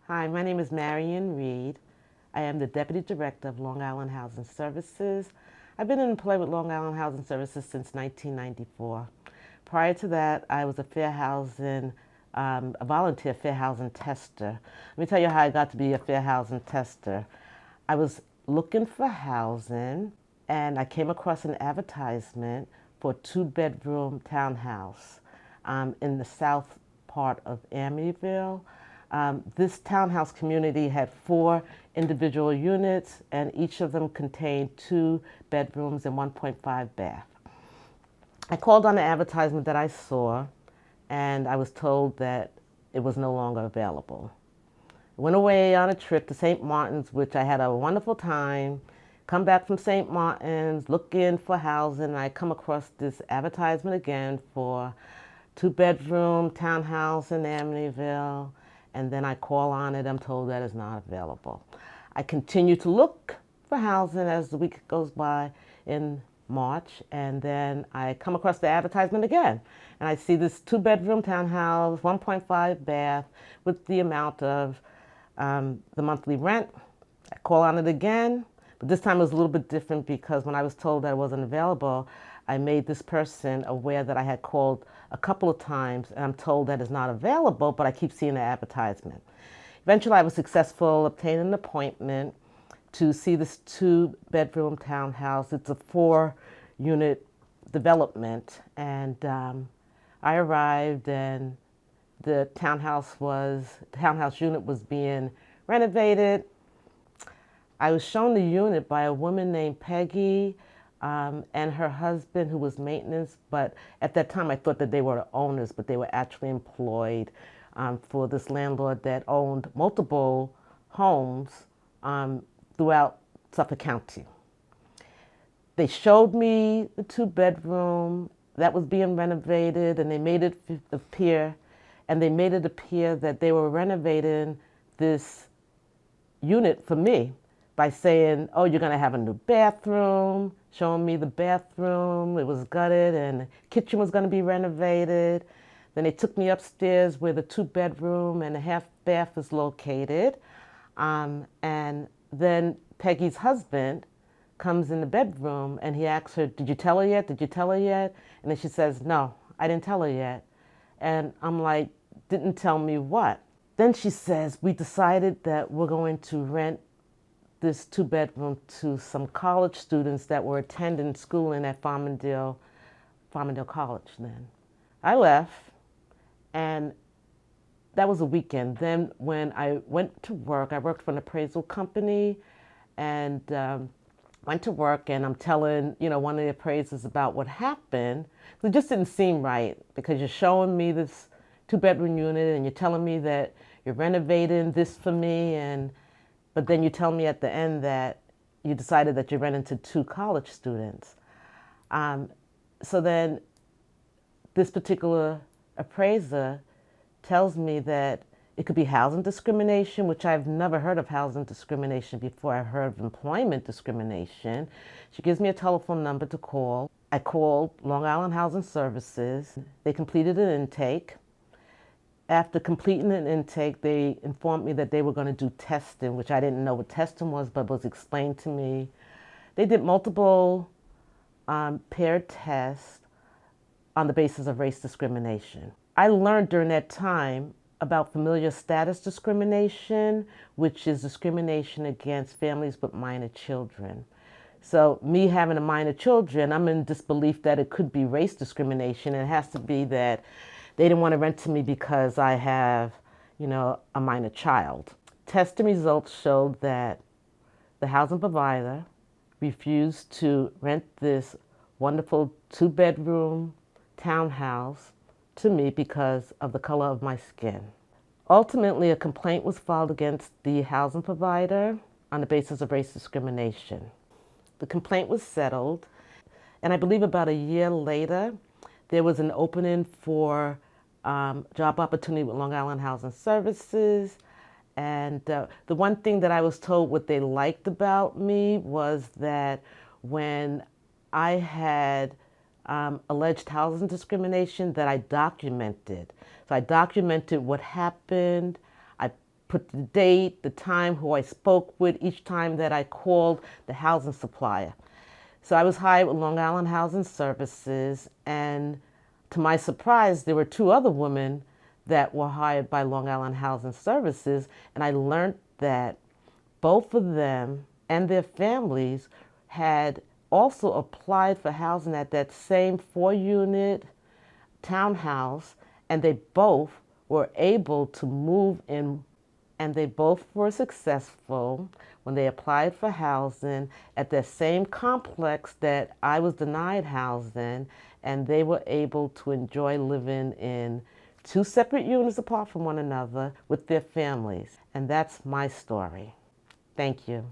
Hi, my name is Marian Reid. I am the Deputy Director of Long Island Housing Services. I've been employed with Long Island Housing Services since 1994. Prior to that, I was a volunteer fair housing tester. Let me tell you how I got to be a fair housing tester. I was looking for housing and I came across an advertisement for a two-bedroom townhouse in the south part of Amityville. This townhouse community had 4 individual units, and each of them contained 2 bedrooms and 1.5 bath. I called on the advertisement that I saw, and I was told that it was no longer available. I went away on a trip to St. Martin's, which I had a wonderful time. Come back from St. Martin's, looking for housing, and I come across this advertisement again for 2-bedroom townhouse in Amityville. And then I call on it, I'm told that it's not available. I continue to look for housing as the week goes by in March, and then I come across the advertisement again. And I see this 2-bedroom townhouse, 1.5 bath, with the amount of the monthly rent. I call on it again, but this time it was a little bit different because when I was told that it wasn't available, I made this person aware that I had called a couple of times and I'm told that it's not available, but I keep seeing the advertisement. Eventually, I was successful obtaining an appointment to see this 2-bedroom townhouse. It's a 4-unit development, and I arrived and the townhouse unit was being renovated. I was shown the unit by a woman named Peggy and her husband, who was maintenance, but at that time I thought that they were the owners, but they were actually employed for this landlord that owned multiple homes throughout Suffolk County. They showed me the 2-bedroom that was being renovated, and they made it appear that they were renovating this unit for me by saying, oh, you're going to have a new bathroom, showing me the bathroom. It was gutted and the kitchen was going to be renovated. Then they took me upstairs where the 2-bedroom and a half bath is located. And then Peggy's husband comes in the bedroom and he asks her, did you tell her yet? Did you tell her yet? And then she says, no, I didn't tell her yet. And I'm like, didn't tell me what? Then she says, we decided that we're going to rent this 2-bedroom to some college students that were attending schooling at Farmingdale College then. I left, and that was a weekend. Then when I went to work, I worked for an appraisal company, and went to work, and I'm telling, one of the appraisers about what happened. It just didn't seem right because you're showing me this 2-bedroom unit and you're telling me that you're renovating this for me, but then you tell me at the end that you decided that you're renting to 2 college students. So then this particular appraiser tells me that it could be housing discrimination, which I've never heard of housing discrimination before. I heard of employment discrimination. She gives me a telephone number to call. I called Long Island Housing Services. They completed an intake. After completing an intake, they informed me that they were going to do testing, which I didn't know what testing was, but was explained to me. They did multiple paired tests on the basis of race discrimination. I learned during that time about familiar status discrimination, which is discrimination against families with minor children. So me having a minor children, I'm in disbelief that it could be race discrimination. It has to be that they didn't want to rent to me because I have, a minor child. Testing results showed that the housing provider refused to rent this wonderful 2-bedroom townhouse to me because of the color of my skin. Ultimately, a complaint was filed against the housing provider on the basis of race discrimination. The complaint was settled, and I believe about a year later, there was an opening for job opportunity with Long Island Housing Services. And the one thing that I was told what they liked about me was that when I had alleged housing discrimination, that I documented. So I documented what happened. I put the date, the time, who I spoke with each time that I called the housing supplier. So I was hired with Long Island Housing Services, and to my surprise, there were two other women that were hired by Long Island Housing Services, and I learned that both of them and their families had also applied for housing at that same 4-unit townhouse, and they both were able to move in, and they both were successful when they applied for housing at the same complex that I was denied housing, and they were able to enjoy living in 2 separate units apart from one another with their families. And that's my story. Thank you.